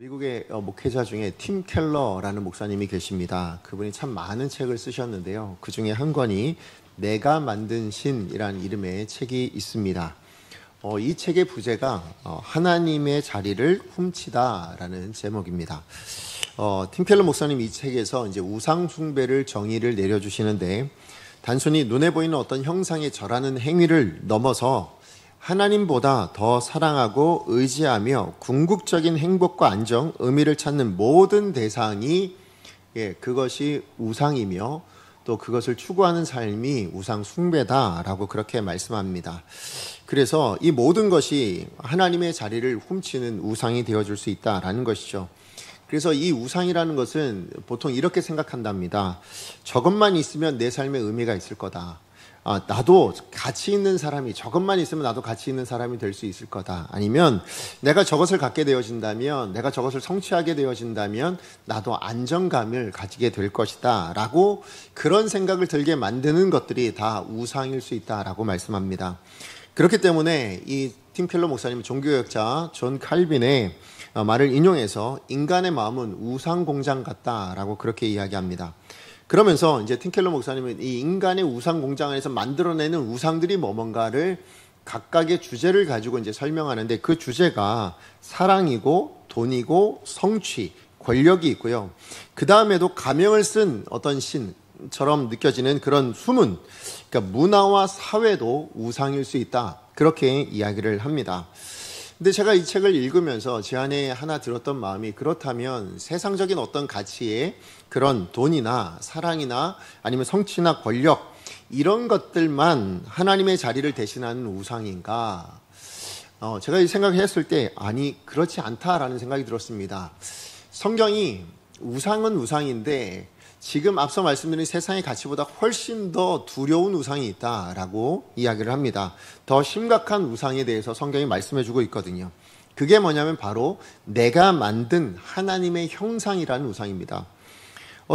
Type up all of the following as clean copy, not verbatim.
미국의 목회자 중에 팀 켈러라는 목사님이 계십니다. 그분이 참 많은 책을 쓰셨는데요. 그 중에 한 권이 내가 만든 신이라는 이름의 책이 있습니다. 이 책의 부제가 하나님의 자리를 훔치다라는 제목입니다. 팀 켈러 목사님 이 책에서 이제 우상 숭배를 정의를 내려주시는데, 단순히 눈에 보이는 어떤 형상에 절하는 행위를 넘어서 하나님보다 더 사랑하고 의지하며 궁극적인 행복과 안정, 의미를 찾는 모든 대상이 그것이 우상이며 또 그것을 추구하는 삶이 우상 숭배다라고 그렇게 말씀합니다. 그래서 이 모든 것이 하나님의 자리를 훔치는 우상이 되어줄 수 있다라는 것이죠. 그래서 이 우상이라는 것은 보통 이렇게 생각한답니다. 저것만 있으면 내 삶에 의미가 있을 거다. 나도 가치 있는 사람이, 저것만 있으면 나도 가치 있는 사람이 될 수 있을 거다. 아니면 내가 저것을 갖게 되어진다면, 내가 저것을 성취하게 되어진다면 나도 안정감을 가지게 될 것이다 라고, 그런 생각을 들게 만드는 것들이 다 우상일 수 있다라고 말씀합니다. 그렇기 때문에 이 팀 켈러 목사님, 종교학자 존 칼빈의 말을 인용해서 인간의 마음은 우상 공장 같다라고 그렇게 이야기합니다. 그러면서 이제 팀 켈러 목사님은 이 인간의 우상 공장 안에서 만들어내는 우상들이 뭔가를 각각의 주제를 가지고 이제 설명하는데, 그 주제가 사랑이고 돈이고 성취, 권력이 있고요. 그 다음에도 가명을 쓴 어떤 신처럼 느껴지는 그런 수문, 그러니까 문화와 사회도 우상일 수 있다, 그렇게 이야기를 합니다. 근데 제가 이 책을 읽으면서 제 안에 하나 들었던 마음이, 그렇다면 세상적인 어떤 가치에 그런 돈이나 사랑이나 아니면 성취나 권력, 이런 것들만 하나님의 자리를 대신하는 우상인가? 제가 이 생각을 했을 때 아니, 그렇지 않다라는 생각이 들었습니다. 성경이 우상은 우상인데 지금 앞서 말씀드린 세상의 가치보다 훨씬 더 두려운 우상이 있다라고 이야기를 합니다. 더 심각한 우상에 대해서 성경이 말씀해주고 있거든요. 그게 뭐냐면 바로 내가 만든 하나님의 형상이라는 우상입니다.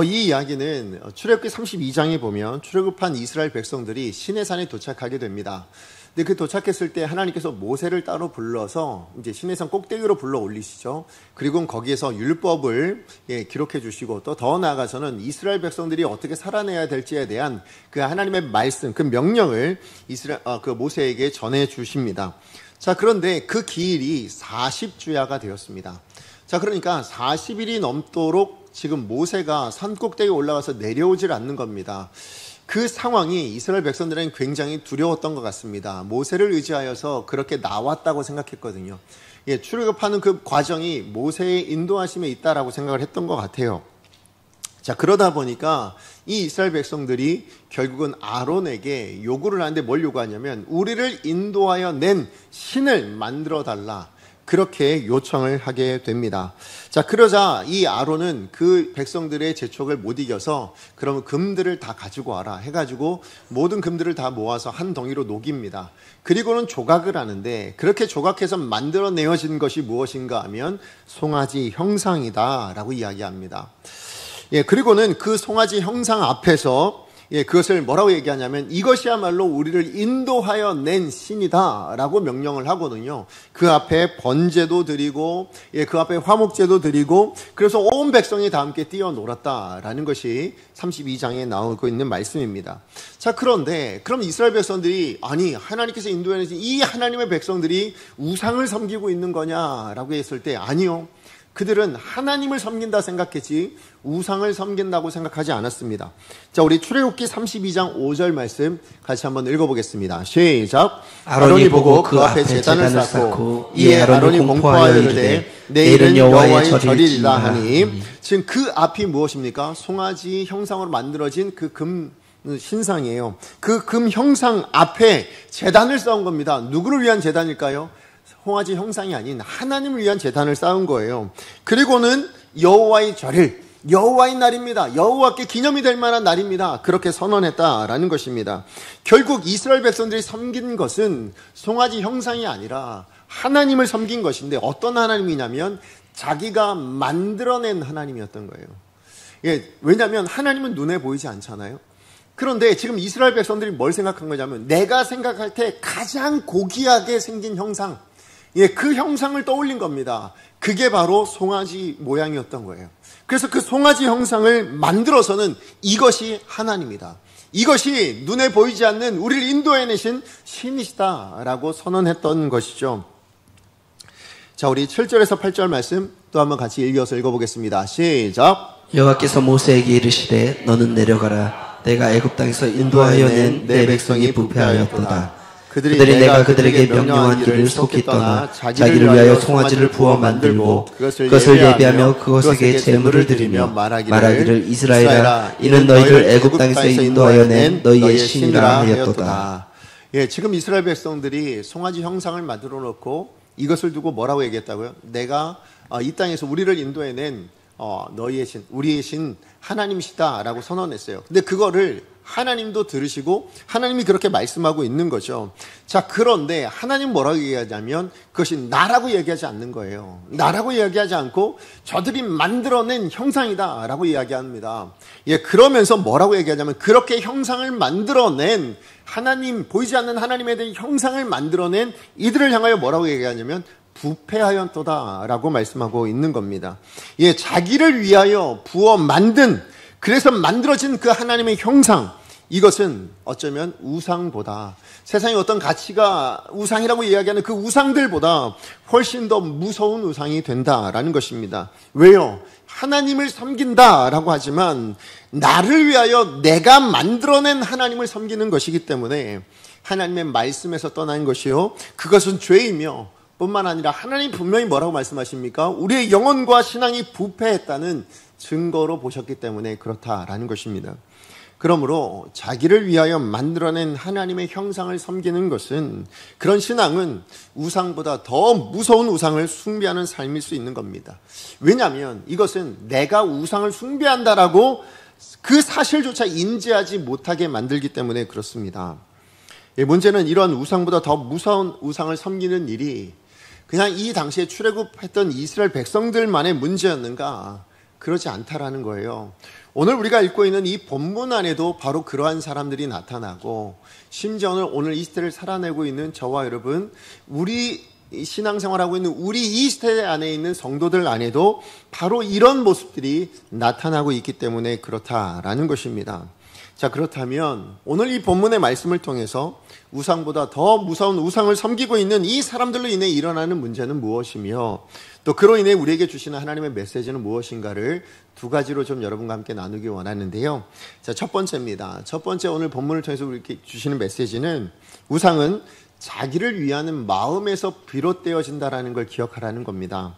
이 이야기는 출애굽기 32장에 보면 출애굽한 이스라엘 백성들이 시내산에 도착하게 됩니다. 근데 그 도착했을 때 하나님께서 모세를 따로 불러서 이제 시내산 꼭대기로 불러 올리시죠. 그리고 거기에서 율법을 기록해 주시고, 또 더 나아가서는 이스라엘 백성들이 어떻게 살아내야 될지에 대한 그 하나님의 말씀, 그 명령을 그 모세에게 전해 주십니다. 자, 그런데 그 기일이 40주야가 되었습니다. 자, 그러니까 40일이 넘도록 지금 모세가 산 꼭대기에 올라가서 내려오질 않는 겁니다. 그 상황이 이스라엘 백성들은 굉장히 두려웠던 것 같습니다. 모세를 의지하여서 그렇게 나왔다고 생각했거든요. 출애굽하는 그 과정이 모세의 인도하심에 있다라고 생각을 했던 것 같아요. 자, 그러다 보니까 이 이스라엘 백성들이 결국은 아론에게 요구를 하는데, 뭘 요구하냐면 우리를 인도하여 낸 신을 만들어 달라, 그렇게 요청을 하게 됩니다. 자, 그러자 이 아론은 그 백성들의 재촉을 못 이겨서 그러면 금들을 다 가지고 와라 해가지고 모든 금들을 다 모아서 한 덩이로 녹입니다. 그리고는 조각을 하는데, 그렇게 조각해서 만들어내어진 것이 무엇인가 하면 송아지 형상이다 라고 이야기합니다. 그리고는 그 송아지 형상 앞에서 그것을 뭐라고 얘기하냐면 이것이야말로 우리를 인도하여 낸 신이다 라고 명령을 하거든요. 그 앞에 번제도 드리고, 그 앞에 화목제도 드리고, 그래서 온 백성이 다 함께 뛰어놀았다라는 것이 32장에 나오고 있는 말씀입니다. 자, 그런데 그럼 이스라엘 백성들이, 아니, 하나님께서 인도해 내신 이 하나님의 백성들이 우상을 섬기고 있는 거냐라고 했을 때, 아니요, 그들은 하나님을 섬긴다 생각했지 우상을 섬긴다고 생각하지 않았습니다. 자, 우리 출애굽기 32장 5절 말씀 같이 한번 읽어보겠습니다. 시작. 아론이 보고 그 앞에 제단을 쌓고 이에 아론이 공포하여 이르되 내일은 여호와의 절일이라 하니, 지금 그 앞이 무엇입니까? 송아지 형상으로 만들어진 그 금 신상이에요. 그 금 형상 앞에 제단을 쌓은 겁니다. 누구를 위한 제단일까요? 송아지 형상이 아닌 하나님을 위한 제단을 쌓은 거예요. 그리고는 여호와의 절일, 여호와의 날입니다. 여호와께 기념이 될 만한 날입니다. 그렇게 선언했다라는 것입니다. 결국 이스라엘 백성들이 섬긴 것은 송아지 형상이 아니라 하나님을 섬긴 것인데, 어떤 하나님이냐면 자기가 만들어낸 하나님이었던 거예요. 왜냐하면 하나님은 눈에 보이지 않잖아요. 그런데 지금 이스라엘 백성들이 뭘 생각한 거냐면, 내가 생각할 때 가장 고귀하게 생긴 형상, 예, 그 형상을 떠올린 겁니다. 그게 바로 송아지 모양이었던 거예요. 그래서 그 송아지 형상을 만들어서는 이것이 하나님이다. 이것이 눈에 보이지 않는 우리를 인도해내신 신이시다라고 선언했던 것이죠. 자, 우리 7절에서 8절 말씀 또 한번 같이 읽어보겠습니다. 시작. 여호와께서 모세에게 이르시되 너는 내려가라. 내가 애굽 땅에서 인도하여 낸 내 백성이 부패하였도다. 그들이 내가 그들에게 명령한 길을 속히 떠나 자기를 위하여 송아지를 부어 만들고 그것을 예배하며 그것에게 제물을 드리며 말하기를 이스라엘아 이는 너희를 애굽 땅에서 인도하여 낸 너희의 신이라 하였도다. 예, 지금 이스라엘 백성들이 송아지 형상을 만들어 놓고 이것을 두고 뭐라고 얘기했다고요? 내가 이 땅에서 우리를 인도해낸 너희의 신, 우리의 신 하나님이시다라고 선언했어요. 근데 그거를 하나님도 들으시고 하나님이 그렇게 말씀하고 있는 거죠. 자, 그런데 하나님 뭐라고 얘기하냐면 그것이 나라고 얘기하지 않는 거예요. 나라고 이야기하지 않고 저들이 만들어낸 형상이다 라고 이야기합니다. 예, 그러면서 뭐라고 얘기하냐면 그렇게 형상을 만들어낸 하나님, 보이지 않는 하나님에 대한 형상을 만들어낸 이들을 향하여 뭐라고 얘기하냐면 부패하였도다 라고 말씀하고 있는 겁니다. 예, 자기를 위하여 부어 만든, 그래서 만들어진 그 하나님의 형상, 이것은 어쩌면 우상보다, 세상에 어떤 가치가 우상이라고 이야기하는 그 우상들보다 훨씬 더 무서운 우상이 된다라는 것입니다. 왜요? 하나님을 섬긴다라고 하지만 나를 위하여 내가 만들어낸 하나님을 섬기는 것이기 때문에 하나님의 말씀에서 떠난 것이요, 그것은 죄이며 뿐만 아니라 하나님 분명히 뭐라고 말씀하십니까? 우리의 영혼과 신앙이 부패했다는 증거로 보셨기 때문에 그렇다라는 것입니다. 그러므로 자기를 위하여 만들어낸 하나님의 형상을 섬기는 것은, 그런 신앙은 우상보다 더 무서운 우상을 숭배하는 삶일 수 있는 겁니다. 왜냐하면 이것은 내가 우상을 숭배한다라고 그 사실조차 인지하지 못하게 만들기 때문에 그렇습니다. 문제는 이런 우상보다 더 무서운 우상을 섬기는 일이 그냥 이 당시에 출애굽했던 이스라엘 백성들만의 문제였는가? 그렇지 않다라는 거예요. 오늘 우리가 읽고 있는 이 본문 안에도 바로 그러한 사람들이 나타나고, 심지어는 오늘 이 시대를 살아내고 있는 저와 여러분, 우리 신앙생활하고 있는 우리 이 시대 안에 있는 성도들 안에도 바로 이런 모습들이 나타나고 있기 때문에 그렇다라는 것입니다. 자, 그렇다면 오늘 이 본문의 말씀을 통해서 우상보다 더 무서운 우상을 섬기고 있는 이 사람들로 인해 일어나는 문제는 무엇이며, 또 그로 인해 우리에게 주시는 하나님의 메시지는 무엇인가를 두 가지로 좀 여러분과 함께 나누기 원하는데요. 자, 첫 번째입니다. 첫 번째, 오늘 본문을 통해서 우리에게 주시는 메시지는 우상은 자기를 위하는 마음에서 비롯되어진다라는 걸 기억하라는 겁니다.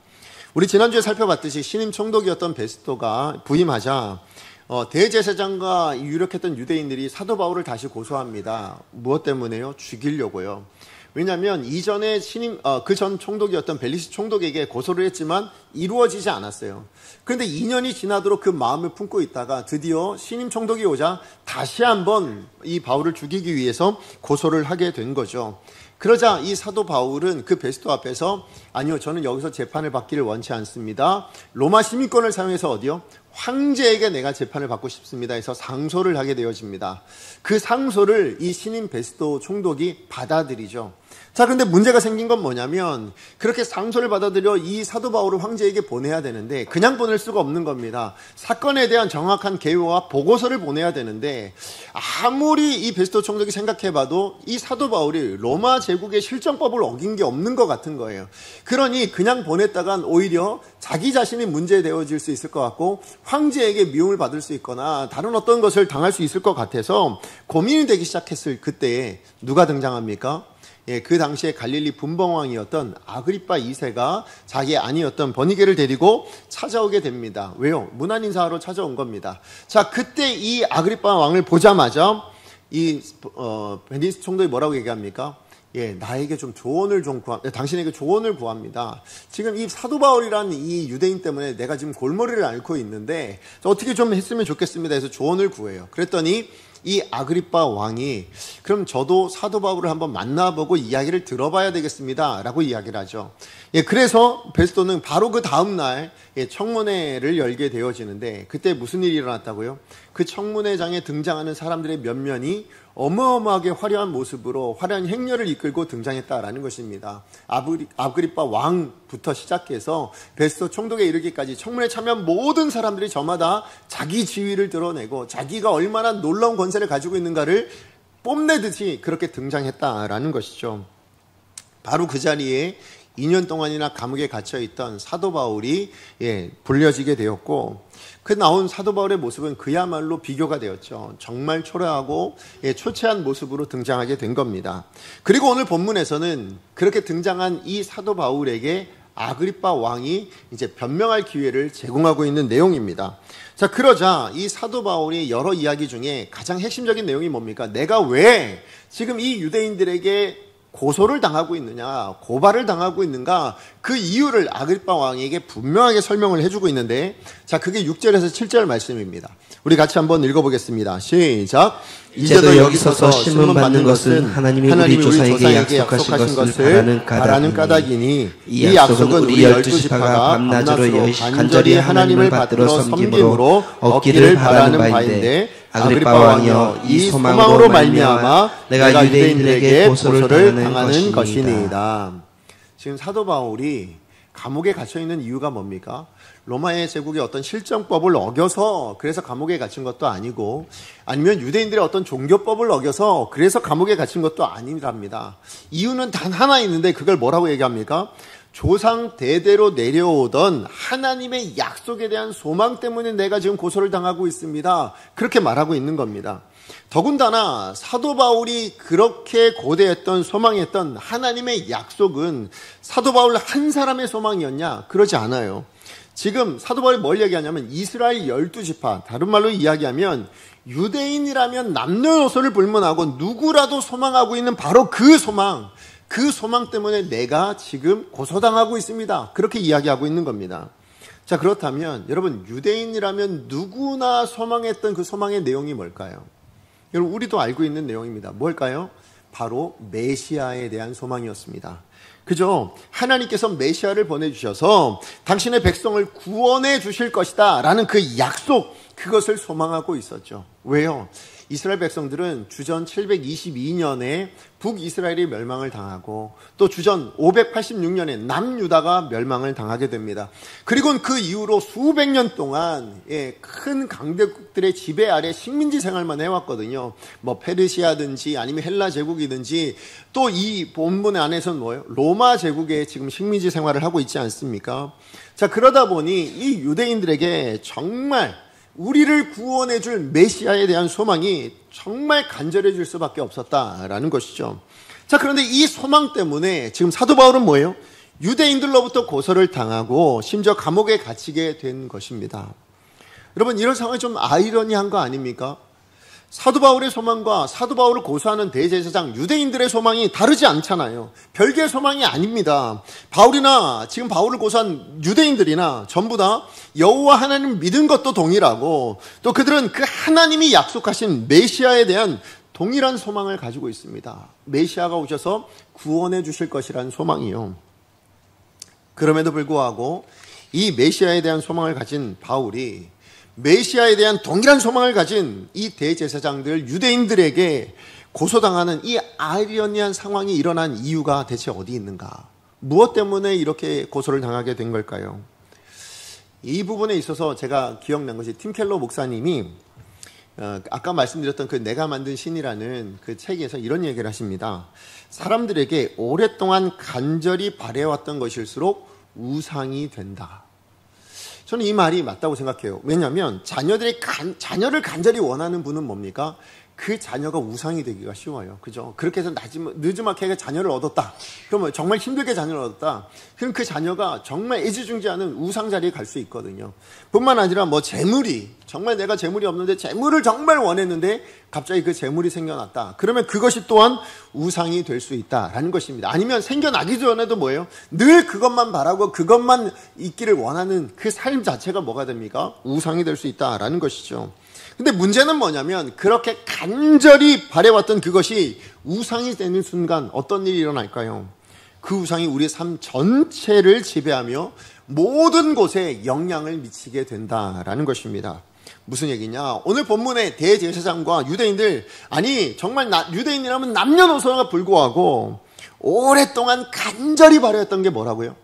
우리 지난주에 살펴봤듯이 신임 총독이었던 베스토가 부임하자 대제사장과 유력했던 유대인들이 사도 바울을 다시 고소합니다. 무엇 때문에요? 죽이려고요. 왜냐하면 이전에 그 전 총독이었던 벨리스 총독에게 고소를 했지만 이루어지지 않았어요. 그런데 2년이 지나도록 그 마음을 품고 있다가 드디어 신임 총독이 오자 다시 한번 이 바울을 죽이기 위해서 고소를 하게 된 거죠. 그러자 이 사도 바울은 그 베스토 앞에서, 아니요, 저는 여기서 재판을 받기를 원치 않습니다. 로마 시민권을 사용해서 어디요? 황제에게 내가 재판을 받고 싶습니다 해서 상소를 하게 되어집니다. 그 상소를 이 신임 베스토 총독이 받아들이죠. 자, 그런데 문제가 생긴 건 뭐냐면, 그렇게 상소를 받아들여 이 사도 바울을 황제에게 보내야 되는데 그냥 보낼 수가 없는 겁니다. 사건에 대한 정확한 개요와 보고서를 보내야 되는데, 아무리 이 베스토 총독이 생각해봐도 이 사도 바울이 로마 제국의 실정법을 어긴 게 없는 것 같은 거예요. 그러니 그냥 보냈다간 오히려 자기 자신이 문제되어질 수 있을 것 같고 황제에게 미움을 받을 수 있거나 다른 어떤 것을 당할 수 있을 것 같아서 고민이 되기 시작했을 그때에 누가 등장합니까? 예, 그 당시에 갈릴리 분봉왕이었던 아그리빠 2세가 자기의 아니었던 버니게를 데리고 찾아오게 됩니다. 왜요? 문안 인사하러 찾아온 겁니다. 자, 그때 이 아그리빠 왕을 보자마자 이 베니스 총독이 뭐라고 얘기합니까? 예, 나에게 좀 조언을 당신에게 조언을 구합니다. 지금 이 사도 바울이라는 이 유대인 때문에 내가 지금 골머리를 앓고 있는데 어떻게 좀 했으면 좋겠습니다 해서 조언을 구해요. 그랬더니 이 아그리빠 왕이, 그럼 저도 사도 바울을 한번 만나보고 이야기를 들어봐야 되겠습니다 라고 이야기를 하죠. 예, 그래서 베스토는 바로 그 다음날 청문회를 열게 되어지는데, 그때 무슨 일이 일어났다고요? 그 청문회장에 등장하는 사람들의 면면이 어마어마하게 화려한 모습으로 화려한 행렬을 이끌고 등장했다라는 것입니다. 아그리빠 왕부터 시작해서 베스토 총독에 이르기까지 청문회 참여한 모든 사람들이 저마다 자기 지위를 드러내고 자기가 얼마나 놀라운 권세를 가지고 있는가를 뽐내듯이 그렇게 등장했다라는 것이죠. 바로 그 자리에 2년 동안이나 감옥에 갇혀있던 사도 바울이 불려지게 되었고, 그 나온 사도 바울의 모습은 그야말로 비교가 되었죠. 정말 초라하고 초췌한 모습으로 등장하게 된 겁니다. 그리고 오늘 본문에서는 그렇게 등장한 이 사도 바울에게 아그리빠 왕이 이제 변명할 기회를 제공하고 있는 내용입니다. 자, 그러자 이 사도 바울이 여러 이야기 중에 가장 핵심적인 내용이 뭡니까? 내가 왜 지금 이 유대인들에게 고소를 당하고 있느냐, 고발을 당하고 있는가, 그 이유를 아그리빠 왕에게 분명하게 설명을 해주고 있는데, 자, 그게 6절에서 7절 말씀입니다. 우리 같이 한번 읽어보겠습니다. 시작. 이제도 여기 서서 심문 받는 것은 하나님이 우리 조상에게 약속하신 것을 바라는 까닭이니, 이 약속은 우리 12지파가 밤낮으로 간절히 하나님을 받들어 섬김으로 얻기를 바라는 바인데, 아그리빠 왕이여, 이 소망으로 말미암아 내가 유대인들에게 고소를 당하는 것이니이다. 지금 사도 바울이 감옥에 갇혀있는 이유가 뭡니까? 로마의 제국의 어떤 실정법을 어겨서 그래서 감옥에 갇힌 것도 아니고, 아니면 유대인들의 어떤 종교법을 어겨서 그래서 감옥에 갇힌 것도 아니랍니다. 이유는 단 하나 있는데 그걸 뭐라고 얘기합니까? 조상 대대로 내려오던 하나님의 약속에 대한 소망 때문에 내가 지금 고소를 당하고 있습니다. 그렇게 말하고 있는 겁니다. 더군다나 사도 바울이 그렇게 고대했던, 소망했던 하나님의 약속은 사도 바울 한 사람의 소망이었냐? 그러지 않아요. 지금 사도 바울이 뭘 얘기하냐면 이스라엘 12지파, 다른 말로 이야기하면 유대인이라면 남녀노소를 불문하고 누구라도 소망하고 있는 바로 그 소망 때문에 내가 지금 고소당하고 있습니다. 그렇게 이야기하고 있는 겁니다. 자, 그렇다면 여러분, 유대인이라면 누구나 소망했던 그 소망의 내용이 뭘까요? 여러분, 우리도 알고 있는 내용입니다. 뭘까요? 바로 메시아에 대한 소망이었습니다. 그죠? 하나님께서 메시아를 보내주셔서 당신의 백성을 구원해 주실 것이다 라는 그 약속, 그것을 소망하고 있었죠. 왜요? 이스라엘 백성들은 주전 722년에 북이스라엘이 멸망을 당하고 또 주전 586년에 남유다가 멸망을 당하게 됩니다. 그리고 그 이후로 수백 년 동안 큰 강대국들의 지배 아래 식민지 생활만 해왔거든요. 뭐 페르시아든지 아니면 헬라 제국이든지, 또 이 본문 안에서는 뭐예요? 로마 제국의 지금 식민지 생활을 하고 있지 않습니까? 자, 그러다 보니 이 유대인들에게 정말 우리를 구원해 줄 메시아에 대한 소망이 정말 간절해질 수밖에 없었다라는 것이죠. 자, 그런데 이 소망 때문에 지금 사도 바울은 뭐예요? 유대인들로부터 고소를 당하고 심지어 감옥에 갇히게 된 것입니다. 여러분, 이런 상황이 좀 아이러니한 거 아닙니까? 사도 바울의 소망과 사도 바울을 고소하는 대제사장 유대인들의 소망이 다르지 않잖아요. 별개의 소망이 아닙니다. 바울이나 지금 바울을 고소한 유대인들이나 전부 다 여호와 하나님을 믿은 것도 동일하고, 또 그들은 그 하나님이 약속하신 메시아에 대한 동일한 소망을 가지고 있습니다. 메시아가 오셔서 구원해 주실 것이라는 소망이요. 그럼에도 불구하고 이 메시아에 대한 소망을 가진 바울이 메시아에 대한 동일한 소망을 가진 이 대제사장들 유대인들에게 고소당하는 이 아이러니한 상황이 일어난 이유가 대체 어디 있는가? 무엇 때문에 이렇게 고소를 당하게 된 걸까요? 이 부분에 있어서 제가 기억난 것이 팀 켈러 목사님이 아까 말씀드렸던 그 내가 만든 신이라는 그 책에서 이런 얘기를 하십니다. 사람들에게 오랫동안 간절히 바래왔던 것일수록 우상이 된다. 저는 이 말이 맞다고 생각해요. 왜냐하면 자녀를 간절히 원하는 분은 뭡니까? 그 자녀가 우상이 되기가 쉬워요. 그죠? 그렇게 해서 늦지막하게 자녀를 얻었다. 그러면 정말 힘들게 자녀를 얻었다. 그럼 그 자녀가 정말 애지중지하는 우상 자리에 갈 수 있거든요. 뿐만 아니라 뭐 재물이, 정말 내가 재물이 없는데 재물을 정말 원했는데 갑자기 그 재물이 생겨났다. 그러면 그것이 또한 우상이 될 수 있다라는 것입니다. 아니면 생겨나기 전에도 뭐예요? 늘 그것만 바라고 그것만 있기를 원하는 그 삶 자체가 뭐가 됩니까? 우상이 될 수 있다라는 것이죠. 근데 문제는 뭐냐면 그렇게 간절히 바래왔던 그것이 우상이 되는 순간 어떤 일이 일어날까요? 그 우상이 우리의 삶 전체를 지배하며 모든 곳에 영향을 미치게 된다라는 것입니다. 무슨 얘기냐? 오늘 본문의 대제사장과 유대인들, 아니 정말 유대인이라면 남녀노소가 불구하고 오랫동안 간절히 바라였던 게 뭐라고요?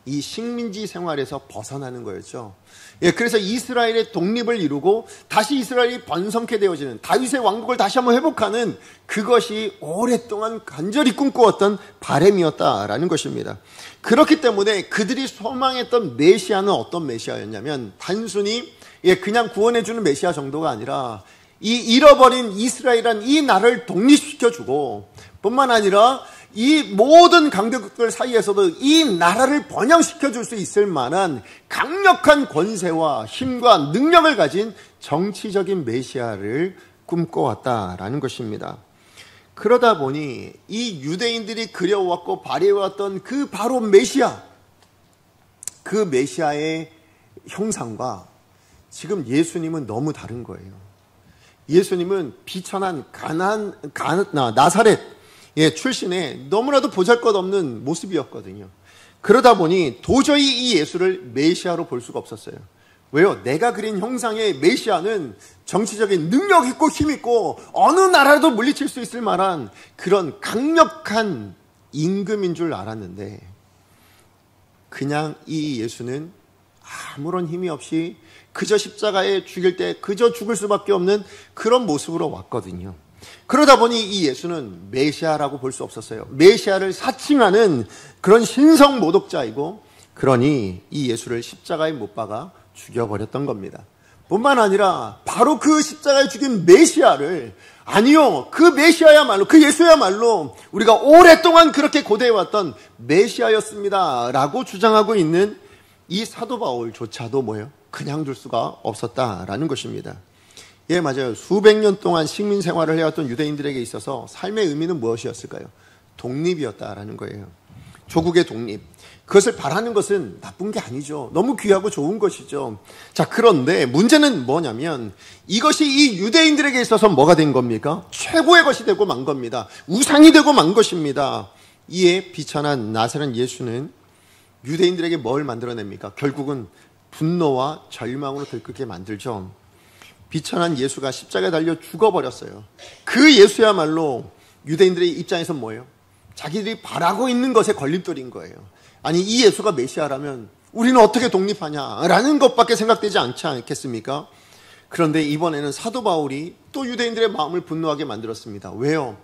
이 식민지 생활에서 벗어나는 거였죠. 예, 그래서 이스라엘의 독립을 이루고 다시 이스라엘이 번성케 되어지는, 다윗의 왕국을 다시 한번 회복하는, 그것이 오랫동안 간절히 꿈꾸었던 바람이었다라는 것입니다. 그렇기 때문에 그들이 소망했던 메시아는 어떤 메시아였냐면, 단순히 그냥 구원해주는 메시아 정도가 아니라 이 잃어버린 이스라엘이란 이 나라를 독립시켜주고, 뿐만 아니라 이 모든 강대국들 사이에서도 이 나라를 번영시켜줄 수 있을 만한 강력한 권세와 힘과 능력을 가진 정치적인 메시아를 꿈꿔왔다라는 것입니다. 그러다 보니 이 유대인들이 그려왔고 바래왔던 그 바로 메시아, 그 메시아의 형상과 지금 예수님은 너무 다른 거예요. 예수님은 비천한 나사렛 출신의 너무나도 보잘것없는 모습이었거든요. 그러다 보니 도저히 이 예수를 메시아로 볼 수가 없었어요. 왜요? 내가 그린 형상의 메시아는 정치적인 능력 있고 힘 있고 어느 나라도 물리칠 수 있을 만한 그런 강력한 임금인 줄 알았는데, 그냥 이 예수는 아무런 힘이 없이 그저 십자가에 죽일 때 그저 죽을 수밖에 없는 그런 모습으로 왔거든요. 그러다 보니 이 예수는 메시아라고 볼 수 없었어요. 메시아를 사칭하는 그런 신성 모독자이고, 그러니 이 예수를 십자가에 못 박아 죽여버렸던 겁니다. 뿐만 아니라 바로 그 십자가에 죽인 메시아를, 아니요, 그 메시아야말로, 그 예수야말로 우리가 오랫동안 그렇게 고대해왔던 메시아였습니다 라고 주장하고 있는 이 사도 바울조차도 뭐예요? 그냥 둘 수가 없었다라는 것입니다. 예, 맞아요. 수백 년 동안 식민 생활을 해왔던 유대인들에게 있어서 삶의 의미는 무엇이었을까요? 독립이었다라는 거예요. 조국의 독립. 그것을 바라는 것은 나쁜 게 아니죠. 너무 귀하고 좋은 것이죠. 자, 그런데 문제는 뭐냐면 이것이 이 유대인들에게 있어서 뭐가 된 겁니까? 최고의 것이 되고 만 겁니다. 우상이 되고 만 것입니다. 이에 비천한 나사렛 예수는 유대인들에게 뭘 만들어냅니까? 결국은 분노와 절망으로 들끓게 만들죠. 비천한 예수가 십자가에 달려 죽어버렸어요. 그 예수야말로 유대인들의 입장에서 뭐예요? 자기들이 바라고 있는 것에 걸림돌인 거예요. 아니, 이 예수가 메시아라면 우리는 어떻게 독립하냐라는 것밖에 생각되지 않지 않겠습니까? 그런데 이번에는 사도 바울이 또 유대인들의 마음을 분노하게 만들었습니다. 왜요?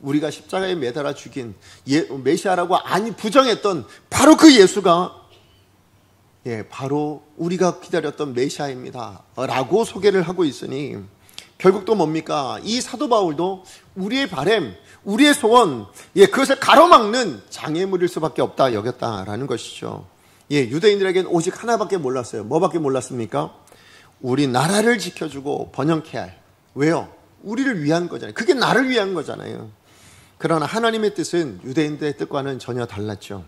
우리가 십자가에 매달아 죽인 메시아라고 부정했던 바로 그 예수가 바로 우리가 기다렸던 메시아입니다 라고 소개를 하고 있으니, 결국 또 뭡니까? 이 사도 바울도 우리의 바람, 우리의 소원, 그것을 가로막는 장애물일 수밖에 없다 여겼다라는 것이죠. 유대인들에게는 오직 하나밖에 몰랐어요. 뭐밖에 몰랐습니까? 우리 나라를 지켜주고 번영케 할. 왜요? 우리를 위한 거잖아요. 그게 나를 위한 거잖아요. 그러나 하나님의 뜻은 유대인들의 뜻과는 전혀 달랐죠.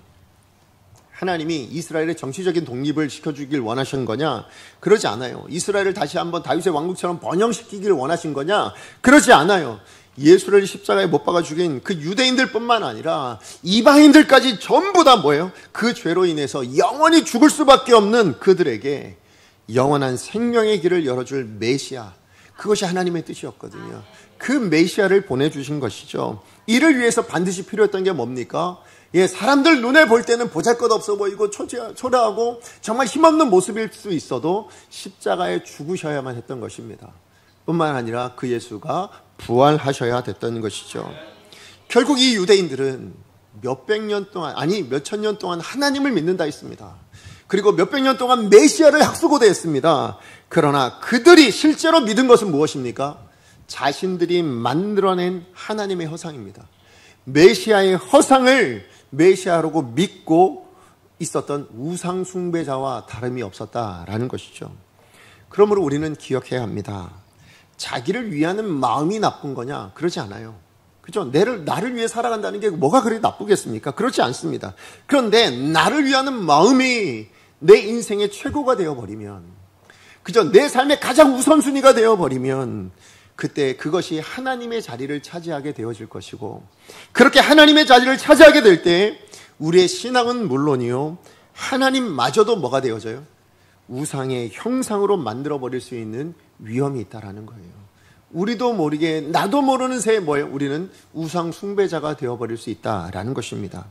하나님이 이스라엘의 정치적인 독립을 시켜주길 원하신 거냐? 그러지 않아요. 이스라엘을 다시 한번 다윗의 왕국처럼 번영시키길 원하신 거냐? 그러지 않아요. 예수를 십자가에 못 박아 죽인 그 유대인들뿐만 아니라 이방인들까지 전부 다 뭐예요? 그 죄로 인해서 영원히 죽을 수밖에 없는 그들에게 영원한 생명의 길을 열어줄 메시아, 그것이 하나님의 뜻이었거든요. 그 메시아를 보내주신 것이죠. 이를 위해서 반드시 필요했던 게 뭡니까? 사람들 눈에 볼 때는 보잘것없어 보이고 초라하고 정말 힘없는 모습일 수 있어도 십자가에 죽으셔야만 했던 것입니다. 뿐만 아니라 그 예수가 부활하셔야 됐던 것이죠. 결국 이 유대인들은 몇백 년 동안, 아니 몇천 년 동안 하나님을 믿는다 했습니다. 그리고 몇백 년 동안 메시아를 학수고대 했습니다. 그러나 그들이 실제로 믿은 것은 무엇입니까? 자신들이 만들어낸 하나님의 허상입니다. 메시아의 허상을 메시아라고 믿고 있었던 우상 숭배자와 다름이 없었다라는 것이죠. 그러므로 우리는 기억해야 합니다. 자기를 위하는 마음이 나쁜 거냐? 그러지 않아요. 그죠? 나를 위해 살아간다는 게 뭐가 그리 나쁘겠습니까? 그렇지 않습니다. 그런데 나를 위하는 마음이 내 인생의 최고가 되어버리면, 그죠? 내 삶의 가장 우선순위가 되어버리면 그때 그것이 하나님의 자리를 차지하게 되어질 것이고, 그렇게 하나님의 자리를 차지하게 될 때 우리의 신앙은 물론이요, 하나님마저도 뭐가 되어져요? 우상의 형상으로 만들어버릴 수 있는 위험이 있다라는 거예요. 우리도 모르게 나도 모르는 새에 뭐예요? 우리는 우상 숭배자가 되어버릴 수 있다라는 것입니다.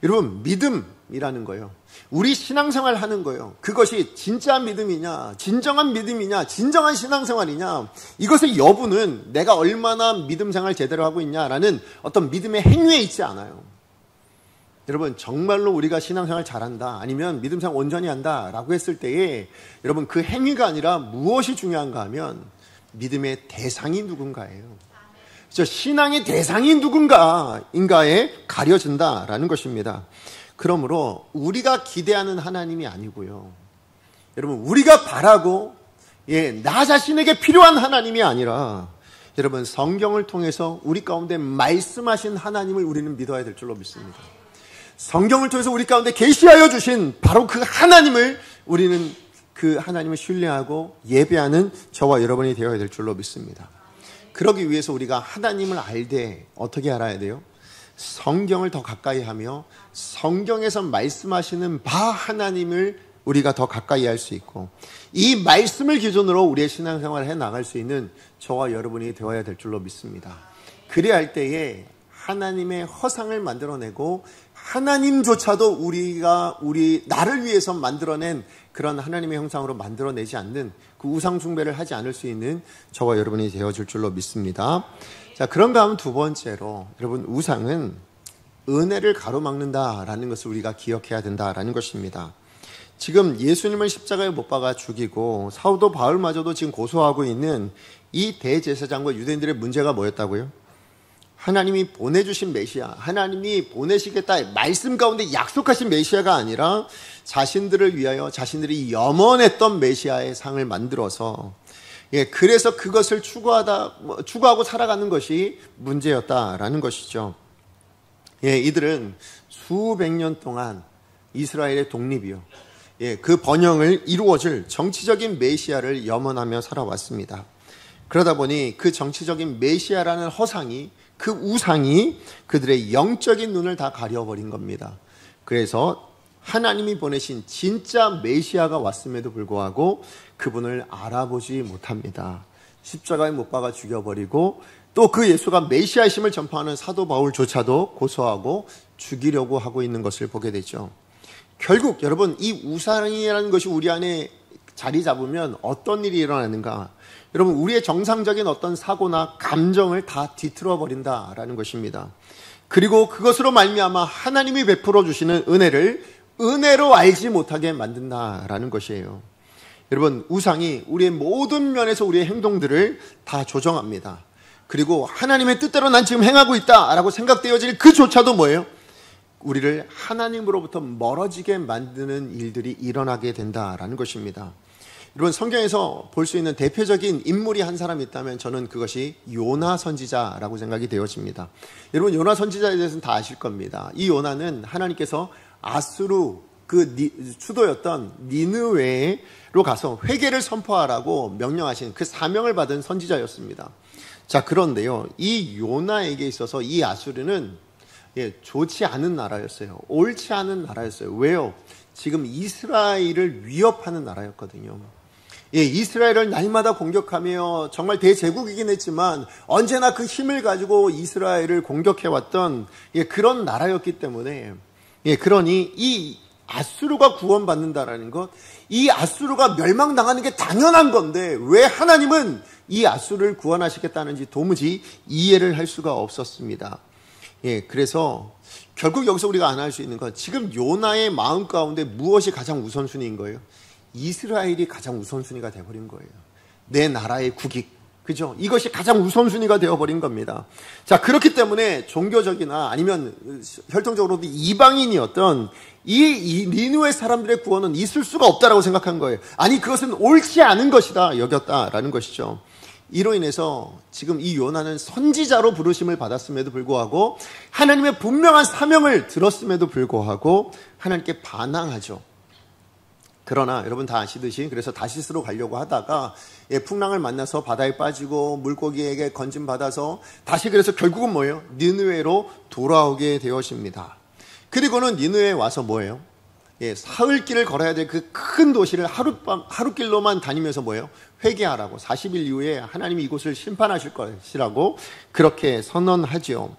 여러분, 믿음이라는 거예요. 우리 신앙생활 하는 거예요. 그것이 진짜 믿음이냐, 진정한 믿음이냐, 진정한 신앙생활이냐, 이것의 여부는 내가 얼마나 믿음생활 제대로 하고 있냐라는 어떤 믿음의 행위에 있지 않아요. 여러분, 정말로 우리가 신앙생활 잘한다, 아니면 믿음생활 온전히 한다 라고 했을 때에 여러분, 그 행위가 아니라 무엇이 중요한가 하면 믿음의 대상이 누군가예요. 신앙의 대상이 누군가인가에 가려진다라는 것입니다. 그러므로 우리가 기대하는 하나님이 아니고요, 여러분, 우리가 바라고 나 자신에게 필요한 하나님이 아니라 여러분, 성경을 통해서 우리 가운데 말씀하신 하나님을 우리는 믿어야 될 줄로 믿습니다. 성경을 통해서 우리 가운데 계시하여 주신 바로 그 하나님을 우리는 그 하나님을 신뢰하고 예배하는 저와 여러분이 되어야 될 줄로 믿습니다. 그러기 위해서 우리가 하나님을 알되 어떻게 알아야 돼요? 성경을 더 가까이 하며 성경에서 말씀하시는 바 하나님을 우리가 더 가까이 할 수 있고, 이 말씀을 기준으로 우리의 신앙생활을 해나갈 수 있는 저와 여러분이 되어야 될 줄로 믿습니다. 그래야 할 때에 하나님의 허상을 만들어내고 하나님조차도 나를 위해서 만들어낸 그런 하나님의 형상으로 만들어내지 않는 그 우상 숭배를 하지 않을 수 있는 저와 여러분이 되어줄 줄로 믿습니다. 자, 그런가 하면 두 번째로, 여러분, 우상은 은혜를 가로막는다라는 것을 우리가 기억해야 된다라는 것입니다. 지금 예수님을 십자가에 못 박아 죽이고 사도 바울마저도 지금 고소하고 있는 이 대제사장과 유대인들의 문제가 뭐였다고요? 하나님이 보내주신 메시아, 하나님이 보내시겠다 말씀 가운데 약속하신 메시아가 아니라 자신들을 위하여 자신들이 염원했던 메시아의 상을 만들어서, 그래서 그것을 추구하고 살아가는 것이 문제였다라는 것이죠. 이들은 수백 년 동안 이스라엘의 독립이요, 그 번영을 이루어줄 정치적인 메시아를 염원하며 살아왔습니다. 그러다 보니 그 정치적인 메시아라는 허상이, 그 우상이 그들의 영적인 눈을 다 가려버린 겁니다. 그래서 하나님이 보내신 진짜 메시아가 왔음에도 불구하고 그분을 알아보지 못합니다. 십자가에 못 박아 죽여버리고, 또 그 예수가 메시아이심을 전파하는 사도 바울조차도 고소하고 죽이려고 하고 있는 것을 보게 되죠. 결국 여러분, 이 우상이라는 것이 우리 안에 자리 잡으면 어떤 일이 일어나는가? 여러분, 우리의 정상적인 어떤 사고나 감정을 다 뒤틀어 버린다라는 것입니다. 그리고 그것으로 말미암아 하나님이 베풀어 주시는 은혜를 은혜로 알지 못하게 만든다라는 것이에요. 여러분, 우상이 우리의 모든 면에서 우리의 행동들을 다 조정합니다. 그리고 하나님의 뜻대로 난 지금 행하고 있다라고 생각되어질 그조차도 뭐예요? 우리를 하나님으로부터 멀어지게 만드는 일들이 일어나게 된다라는 것입니다. 여러분, 성경에서 볼 수 있는 대표적인 인물이 한 사람 있다면 저는 그것이 요나 선지자라고 생각이 되어집니다. 여러분, 요나 선지자에 대해서는 다 아실 겁니다. 이 요나는 하나님께서 아수르 수도였던 니느웨로 가서 회개를 선포하라고 명령하신 그 사명을 받은 선지자였습니다. 자, 그런데요, 이 요나에게 있어서 이 아수르는 좋지 않은 나라였어요. 옳지 않은 나라였어요. 왜요? 지금 이스라엘을 위협하는 나라였거든요. 이스라엘을 날마다 공격하며 정말 대제국이긴 했지만 언제나 그 힘을 가지고 이스라엘을 공격해왔던 그런 나라였기 때문에, 그러니 이 아수르가 구원받는다라는 것, 이 아수르가 멸망당하는 게 당연한 건데 왜 하나님은 이 아수르를 구원하시겠다는지 도무지 이해를 할 수가 없었습니다. 그래서 결국 여기서 우리가 안 할 수 있는 건, 지금 요나의 마음 가운데 무엇이 가장 우선순위인 거예요? 이스라엘이 가장 우선순위가 되어버린 거예요. 내 나라의 국익, 그죠? 이것이 가장 우선순위가 되어버린 겁니다. 자, 그렇기 때문에 종교적이나 아니면 혈통적으로도 이방인이었던 이 니느웨 사람들의 구원은 있을 수가 없다라고 생각한 거예요. 아니, 그것은 옳지 않은 것이다 여겼다라는 것이죠. 이로 인해서 지금 이 요나는 선지자로 부르심을 받았음에도 불구하고, 하나님의 분명한 사명을 들었음에도 불구하고 하나님께 반항하죠. 그러나 여러분 다 아시듯이, 그래서 다시스로 가려고 하다가 풍랑을 만나서 바다에 빠지고 물고기에게 건짐받아서 다시, 그래서 결국은 뭐예요? 니느웨로 돌아오게 되었습니다. 그리고는 니느웨에 와서 뭐예요? 사흘길을 걸어야 될 그 큰 도시를 하루길로만 다니면서 뭐예요? 회개하라고 40일 이후에 하나님이 이곳을 심판하실 것이라고 그렇게 선언하죠.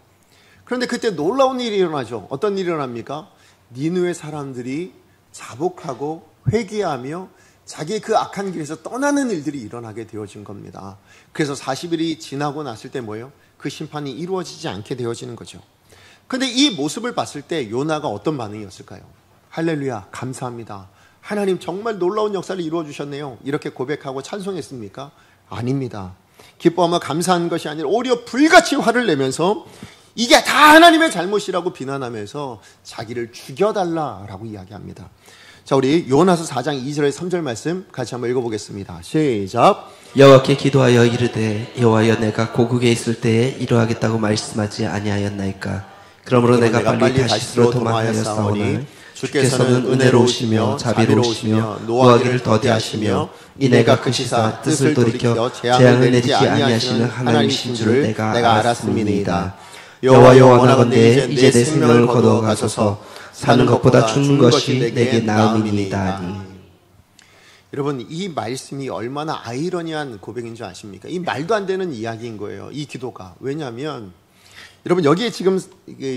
그런데 그때 놀라운 일이 일어나죠. 어떤 일이 일어납니까? 니느웨 사람들이 자복하고 회개하며 자기의 그 악한 길에서 떠나는 일들이 일어나게 되어진 겁니다. 그래서 40일이 지나고 났을 때 뭐예요? 그 심판이 이루어지지 않게 되어지는 거죠. 그런데 이 모습을 봤을 때 요나가 어떤 반응이었을까요? 할렐루야, 감사합니다. 하나님 정말 놀라운 역사를 이루어 주셨네요. 이렇게 고백하고 찬송했습니까? 아닙니다. 기뻐하며 감사한 것이 아니라 오히려 불같이 화를 내면서 이게 다 하나님의 잘못이라고 비난하면서 자기를 죽여달라라고 이야기합니다. 자, 우리 요나서 4장 2절에서 3절 말씀 같이 한번 읽어보겠습니다. 시작. 여호와께 기도하여 이르되 여호와여 내가 고국에 있을 때에 이러하겠다고 말씀하지 아니하였나이까. 그러므로 내가 빨리 다시스로 도망하였사오니 주께서는 은혜로우시며 자비로우시며 노하기를 더디하시며 이내가 크시사 뜻을 돌이켜 재앙을 내리지 아니하시는 하나님이신 줄을 내가 알았음이니이다. 여호와여 원하건대 이제 내 생명을 거두어 가소서. 사는 것보다 죽는 것이 내게 나음이니이다. 여러분, 이 말씀이 얼마나 아이러니한 고백인 줄 아십니까? 이 말도 안 되는 이야기인 거예요, 이 기도가. 왜냐하면 여러분, 여기에 지금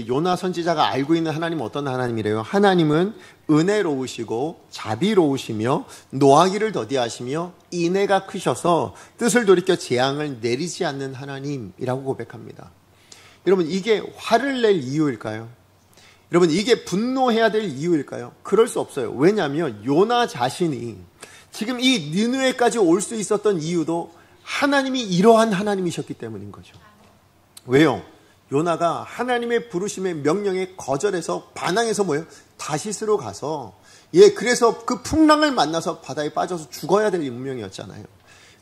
요나 선지자가 알고 있는 하나님은 어떤 하나님이래요? 하나님은 은혜로우시고 자비로우시며 노하기를 더디하시며 인애가 크셔서 뜻을 돌이켜 재앙을 내리지 않는 하나님이라고 고백합니다. 여러분, 이게 화를 낼 이유일까요? 여러분, 이게 분노해야 될 이유일까요? 그럴 수 없어요. 왜냐하면 요나 자신이 지금 이 니느웨까지 올 수 있었던 이유도 하나님이 이러한 하나님이셨기 때문인 거죠. 왜요? 요나가 하나님의 부르심의 명령에 거절해서 반항해서 뭐예요? 다시스로 가서 그래서 그 풍랑을 만나서 바다에 빠져서 죽어야 될 운명이었잖아요.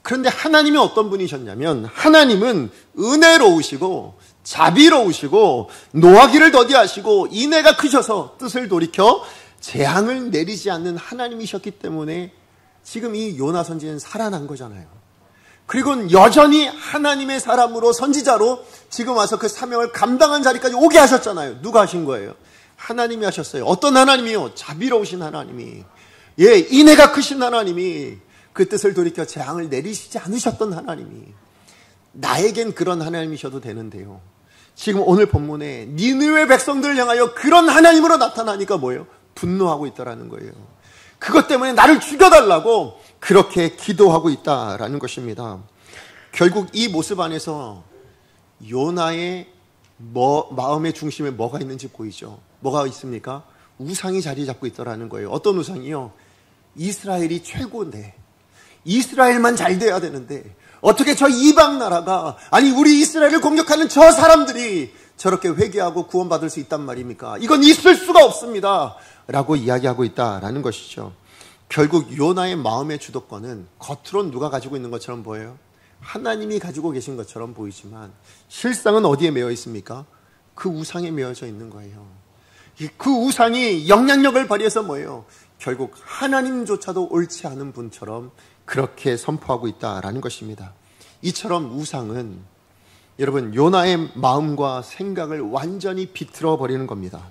그런데 하나님이 어떤 분이셨냐면 하나님은 은혜로우시고 자비로우시고 노하기를 더디하시고 인애가 크셔서 뜻을 돌이켜 재앙을 내리지 않는 하나님이셨기 때문에 지금 이 요나 선지자는 살아난 거잖아요. 그리고 여전히 하나님의 사람으로 선지자로 지금 와서 그 사명을 감당한 자리까지 오게 하셨잖아요. 누가 하신 거예요? 하나님이 하셨어요. 어떤 하나님이요? 자비로우신 하나님이, 인애가 크신 하나님이 그 뜻을 돌이켜 재앙을 내리시지 않으셨던 하나님이 나에겐 그런 하나님이셔도 되는데요. 지금 오늘 본문에 니느웨 백성들을 향하여 그런 하나님으로 나타나니까 뭐예요? 분노하고 있다라는 거예요. 그것 때문에 나를 죽여달라고 그렇게 기도하고 있다라는 것입니다. 결국 이 모습 안에서 요나의 마음의 중심에 뭐가 있는지 보이죠. 뭐가 있습니까? 우상이 자리 잡고 있다라는 거예요. 어떤 우상이요? 이스라엘이 최고인데, 이스라엘만 잘 돼야 되는데 어떻게 저 이방 나라가, 아니 우리 이스라엘을 공격하는 저 사람들이 저렇게 회개하고 구원받을 수 있단 말입니까? 이건 있을 수가 없습니다 라고 이야기하고 있다라는 것이죠. 결국 요나의 마음의 주도권은 겉으론 누가 가지고 있는 것처럼 보여요? 하나님이 가지고 계신 것처럼 보이지만 실상은 어디에 매여 있습니까? 그 우상에 매여져 있는 거예요. 그 우상이 영향력을 발휘해서 뭐예요? 결국 하나님조차도 옳지 않은 분처럼 그렇게 선포하고 있다라는 것입니다. 이처럼 우상은 여러분 요나의 마음과 생각을 완전히 비틀어 버리는 겁니다.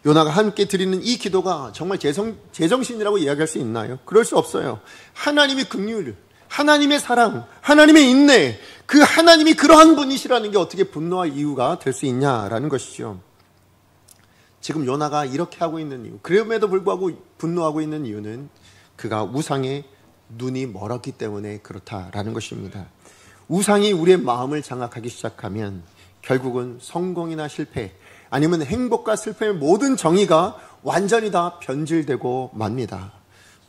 요나가 함께 드리는 이 기도가 정말 제정신이라고 이야기할 수 있나요? 그럴 수 없어요. 하나님의 긍휼, 하나님의 사랑, 하나님의 인내, 그 하나님이 그러한 분이시라는 게 어떻게 분노할 이유가 될 수 있냐라는 것이죠. 지금 요나가 이렇게 하고 있는 이유, 그럼에도 불구하고 분노하고 있는 이유는 그가 우상에 눈이 멀었기 때문에 그렇다라는 것입니다. 우상이 우리의 마음을 장악하기 시작하면 결국은 성공이나 실패, 아니면 행복과 슬픔의 모든 정의가 완전히 다 변질되고 맙니다.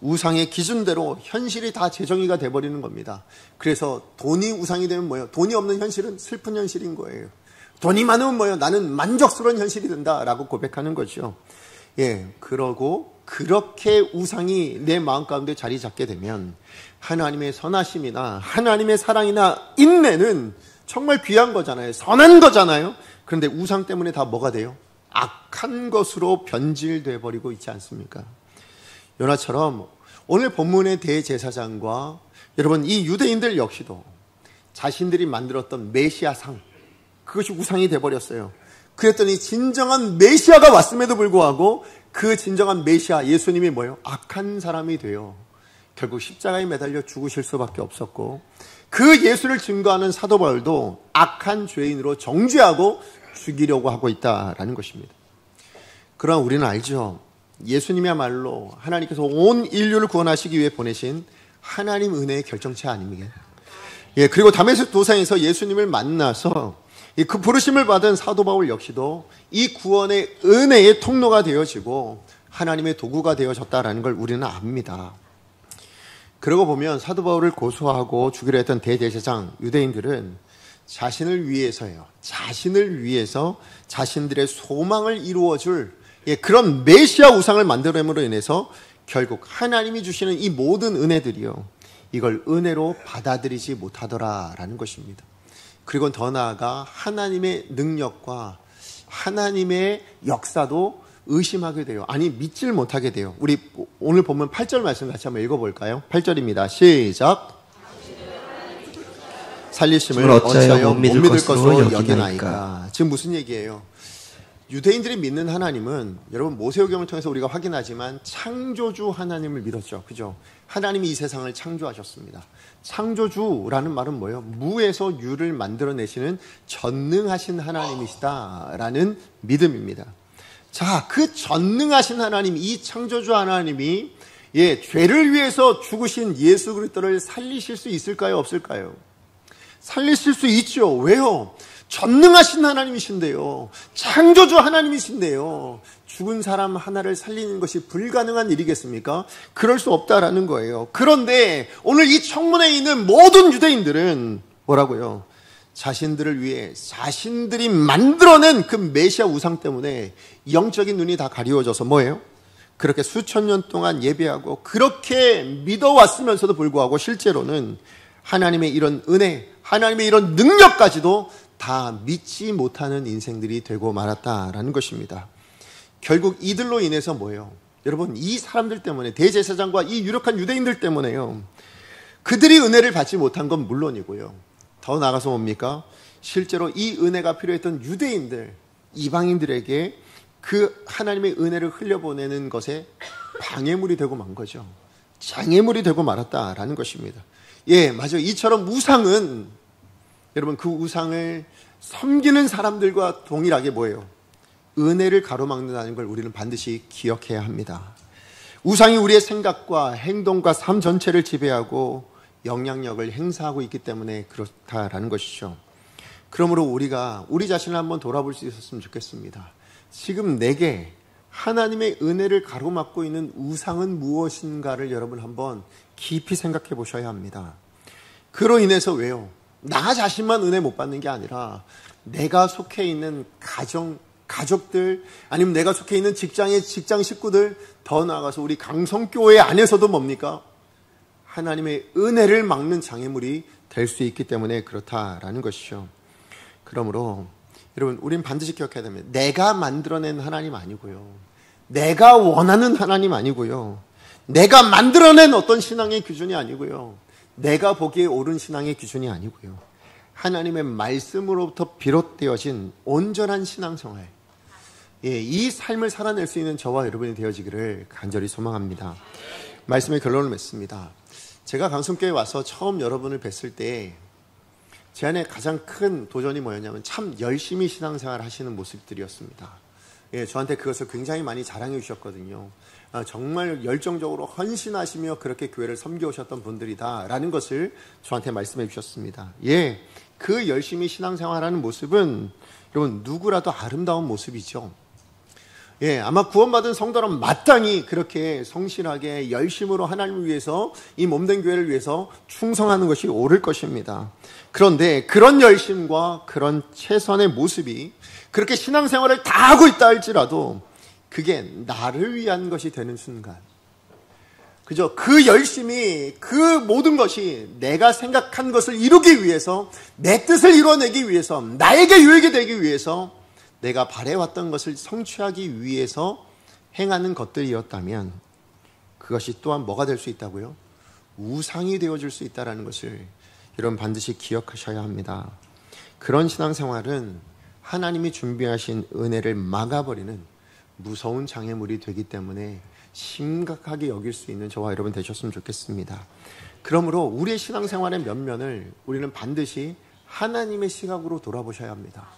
우상의 기준대로 현실이 다 재정의가 돼버리는 겁니다. 그래서 돈이 우상이 되면 뭐예요? 돈이 없는 현실은 슬픈 현실인 거예요. 돈이 많으면 뭐예요? 나는 만족스러운 현실이 된다라고 고백하는 거죠. 그러고 그렇게 우상이 내 마음 가운데 자리 잡게 되면 하나님의 선하심이나 하나님의 사랑이나 인내는 정말 귀한 거잖아요. 선한 거잖아요. 그런데 우상 때문에 다 뭐가 돼요? 악한 것으로 변질돼 버리고 있지 않습니까? 요나처럼 오늘 본문의 대제사장과 여러분 이 유대인들 역시도 자신들이 만들었던 메시아상, 그것이 우상이 돼버렸어요. 그랬더니 진정한 메시아가 왔음에도 불구하고 그 진정한 메시아 예수님이 뭐예요? 악한 사람이 돼요. 결국 십자가에 매달려 죽으실 수밖에 없었고, 그 예수를 증거하는 사도 바울도 악한 죄인으로 정죄하고 죽이려고 하고 있다라는 것입니다. 그러나 우리는 알죠. 예수님이야말로 하나님께서 온 인류를 구원하시기 위해 보내신 하나님 은혜의 결정체 아닙니까? 그리고 다메섹 도상에서 예수님을 만나서 그 부르심을 받은 사도 바울 역시도 이 구원의 은혜의 통로가 되어지고 하나님의 도구가 되어졌다라는 걸 우리는 압니다. 그러고 보면 사도 바울을 고소하고 죽이려 했던 대제사장 유대인들은 자신을 위해서요. 자신을 위해서 자신들의 소망을 이루어줄 그런 메시아 우상을 만들므로 인해서 결국 하나님이 주시는 이 모든 은혜들이요. 이걸 은혜로 받아들이지 못하더라라는 것입니다. 그리고 더 나아가 하나님의 능력과 하나님의 역사도 의심하게 돼요. 아니 믿질 못하게 돼요. 우리 오늘 보면 8절 말씀 같이 한번 읽어볼까요? 8절입니다. 시작. 살리심을 어찌하여 못 믿을 것으로 여기나이까. 지금 무슨 얘기예요? 유대인들이 믿는 하나님은 여러분 모세오경을 통해서 우리가 확인하지만 창조주 하나님을 믿었죠. 그죠? 하나님이 이 세상을 창조하셨습니다. 창조주라는 말은 뭐예요? 무에서 유를 만들어내시는 전능하신 하나님이시다라는 믿음입니다. 자, 그 전능하신 하나님, 이 창조주 하나님이 죄를 위해서 죽으신 예수 그리스도를 살리실 수 있을까요? 없을까요? 살리실 수 있죠. 왜요? 전능하신 하나님이신데요. 창조주 하나님이신데요. 죽은 사람 하나를 살리는 것이 불가능한 일이겠습니까? 그럴 수 없다라는 거예요. 그런데 오늘 이 청문회에 있는 모든 유대인들은 뭐라고요? 자신들을 위해 자신들이 만들어낸 그 메시아 우상 때문에 영적인 눈이 다 가리워져서 뭐예요? 그렇게 수천 년 동안 예배하고 그렇게 믿어왔으면서도 불구하고 실제로는 하나님의 이런 은혜, 하나님의 이런 능력까지도 다 믿지 못하는 인생들이 되고 말았다라는 것입니다. 결국 이들로 인해서 뭐예요? 여러분, 이 사람들 때문에, 대제사장과 이 유력한 유대인들 때문에요. 그들이 은혜를 받지 못한 건 물론이고요. 더 나아가서 뭡니까? 실제로 이 은혜가 필요했던 유대인들, 이방인들에게 그 하나님의 은혜를 흘려보내는 것에 방해물이 되고 만 거죠. 장애물이 되고 말았다라는 것입니다. 맞아요. 이처럼 우상은 여러분 그 우상을 섬기는 사람들과 동일하게 뭐예요? 은혜를 가로막는다는 걸 우리는 반드시 기억해야 합니다. 우상이 우리의 생각과 행동과 삶 전체를 지배하고 영향력을 행사하고 있기 때문에 그렇다라는 것이죠. 그러므로 우리가 우리 자신을 한번 돌아볼 수 있었으면 좋겠습니다. 지금 내게 하나님의 은혜를 가로막고 있는 우상은 무엇인가를 여러분 한번 깊이 생각해 보셔야 합니다. 그로 인해서 왜요? 나 자신만 은혜 못 받는 게 아니라 내가 속해 있는 가족들, 아니면 내가 속해 있는 직장 식구들, 더 나아가서 우리 강성교회 안에서도 뭡니까? 하나님의 은혜를 막는 장애물이 될 수 있기 때문에 그렇다라는 것이죠. 그러므로 여러분, 우린 반드시 기억해야 됩니다. 내가 만들어낸 하나님 아니고요. 내가 원하는 하나님 아니고요. 내가 만들어낸 어떤 신앙의 기준이 아니고요. 내가 보기에 옳은 신앙의 기준이 아니고요. 하나님의 말씀으로부터 비롯되어진 온전한 신앙생활, 이 삶을 살아낼 수 있는 저와 여러분이 되어지기를 간절히 소망합니다. 말씀의 결론을 맺습니다. 제가 강성교회에 와서 처음 여러분을 뵀을 때 제 안에 가장 큰 도전이 뭐였냐면 참 열심히 신앙생활을 하시는 모습들이었습니다. 저한테 그것을 굉장히 많이 자랑해 주셨거든요. 정말 열정적으로 헌신하시며 그렇게 교회를 섬겨오셨던 분들이다라는 것을 저한테 말씀해 주셨습니다. 그 열심히 신앙생활하는 모습은 여러분 누구라도 아름다운 모습이죠. 아마 구원받은 성도라면 마땅히 그렇게 성실하게 열심으로 하나님을 위해서 이 몸된 교회를 위해서 충성하는 것이 옳을 것입니다. 그런데 그런 열심과 그런 최선의 모습이 그렇게 신앙생활을 다 하고 있다 할지라도 그게 나를 위한 것이 되는 순간, 그죠? 그 열심이, 그 모든 것이 내가 생각한 것을 이루기 위해서, 내 뜻을 이루어내기 위해서, 나에게 유익이 되기 위해서, 내가 바래왔던 것을 성취하기 위해서 행하는 것들이었다면 그것이 또한 뭐가 될 수 있다고요? 우상이 되어줄 수 있다는 것을 여러분 반드시 기억하셔야 합니다. 그런 신앙생활은 하나님이 준비하신 은혜를 막아버리는 무서운 장애물이 되기 때문에 심각하게 여길 수 있는 저와 여러분 되셨으면 좋겠습니다. 그러므로 우리의 신앙생활의 면면을 우리는 반드시 하나님의 시각으로 돌아보셔야 합니다.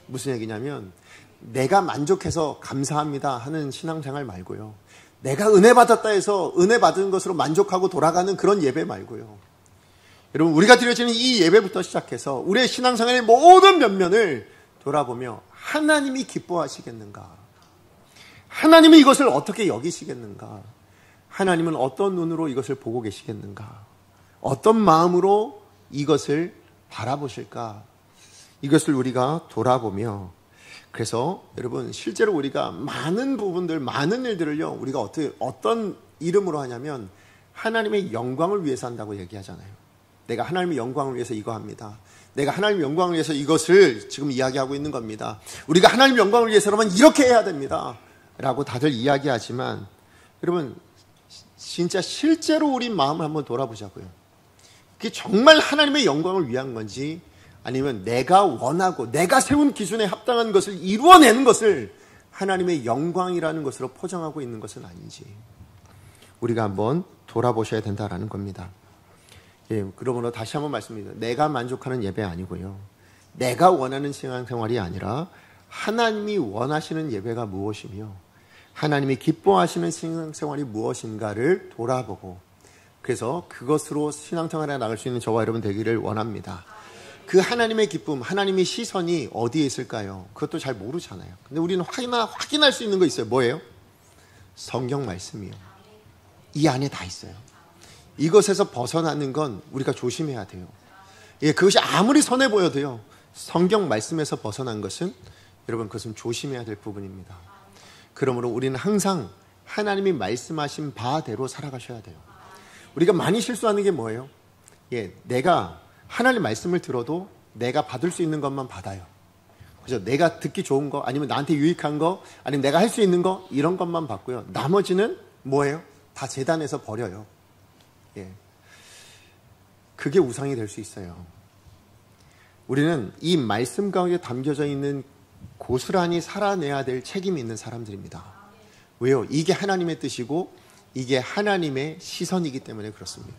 무슨 얘기냐면 내가 만족해서 감사합니다 하는 신앙생활 말고요, 내가 은혜 받았다 해서 은혜 받은 것으로 만족하고 돌아가는 그런 예배 말고요, 여러분 우리가 드려지는 이 예배부터 시작해서 우리의 신앙생활의 모든 면면을 돌아보며 하나님이 기뻐하시겠는가, 하나님은 이것을 어떻게 여기시겠는가, 하나님은 어떤 눈으로 이것을 보고 계시겠는가, 어떤 마음으로 이것을 바라보실까, 이것을 우리가 돌아보며, 그래서 여러분 실제로 우리가 많은 부분들, 많은 일들을요, 우리가 어떤 이름으로 하냐면 하나님의 영광을 위해서 한다고 얘기하잖아요. 내가 하나님의 영광을 위해서 이거 합니다. 내가 하나님의 영광을 위해서 이것을 지금 이야기하고 있는 겁니다. 우리가 하나님의 영광을 위해서라면 이렇게 해야 됩니다 라고 다들 이야기하지만, 여러분 진짜 실제로 우리 마음을 한번 돌아보자고요. 그게 정말 하나님의 영광을 위한 건지, 아니면 내가 원하고 내가 세운 기준에 합당한 것을 이루어내는 것을 하나님의 영광이라는 것으로 포장하고 있는 것은 아닌지 우리가 한번 돌아보셔야 된다라는 겁니다. 예, 그러므로 다시 한번 말씀드립니다. 내가 만족하는 예배 아니고요, 내가 원하는 신앙생활이 아니라 하나님이 원하시는 예배가 무엇이며 하나님이 기뻐하시는 신앙생활이 무엇인가를 돌아보고, 그래서 그것으로 신앙생활에 나갈 수 있는 저와 여러분 되기를 원합니다. 그 하나님의 기쁨, 하나님의 시선이 어디에 있을까요? 그것도 잘 모르잖아요. 근데 우리는 확인할 수 있는 거 있어요. 뭐예요? 성경 말씀이요. 이 안에 다 있어요. 이것에서 벗어나는 건 우리가 조심해야 돼요. 예, 그것이 아무리 선해 보여도요, 성경 말씀에서 벗어난 것은 여러분 그것은 조심해야 될 부분입니다. 그러므로 우리는 항상 하나님이 말씀하신 바대로 살아가셔야 돼요. 우리가 많이 실수하는 게 뭐예요? 예, 내가 하나님 말씀을 들어도 내가 받을 수 있는 것만 받아요. 그죠? 내가 듣기 좋은 거, 아니면 나한테 유익한 거, 아니면 내가 할 수 있는 거, 이런 것만 받고요. 나머지는 뭐예요? 다 재단에서 버려요. 예. 그게 우상이 될 수 있어요. 우리는 이 말씀 가운데 담겨져 있는 고스란히 살아내야 될 책임이 있는 사람들입니다. 왜요? 이게 하나님의 뜻이고 이게 하나님의 시선이기 때문에 그렇습니다.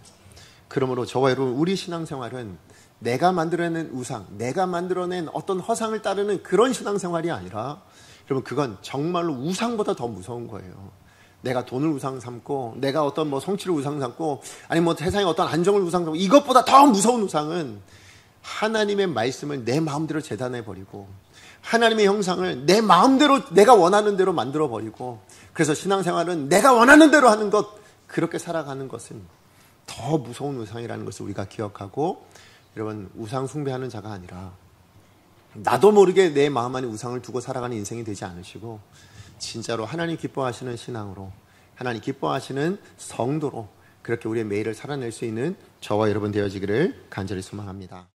그러므로 저와 여러분, 우리 신앙생활은 내가 만들어낸 우상, 내가 만들어낸 어떤 허상을 따르는 그런 신앙생활이 아니라, 여러분 그건 정말로 우상보다 더 무서운 거예요. 내가 돈을 우상 삼고, 내가 어떤 성취를 우상 삼고, 아니면 세상에 어떤 안정을 우상 삼고, 이것보다 더 무서운 우상은 하나님의 말씀을 내 마음대로 재단해 버리고, 하나님의 형상을 내 마음대로, 내가 원하는 대로 만들어 버리고, 그래서 신앙생활은 내가 원하는 대로 하는 것, 그렇게 살아가는 것은 더 무서운 우상이라는 것을 우리가 기억하고, 여러분 우상 숭배하는 자가 아니라 나도 모르게 내 마음 안에 우상을 두고 살아가는 인생이 되지 않으시고, 진짜로 하나님 기뻐하시는 신앙으로, 하나님 기뻐하시는 성도로 그렇게 우리의 매일을 살아낼 수 있는 저와 여러분 되어지기를 간절히 소망합니다.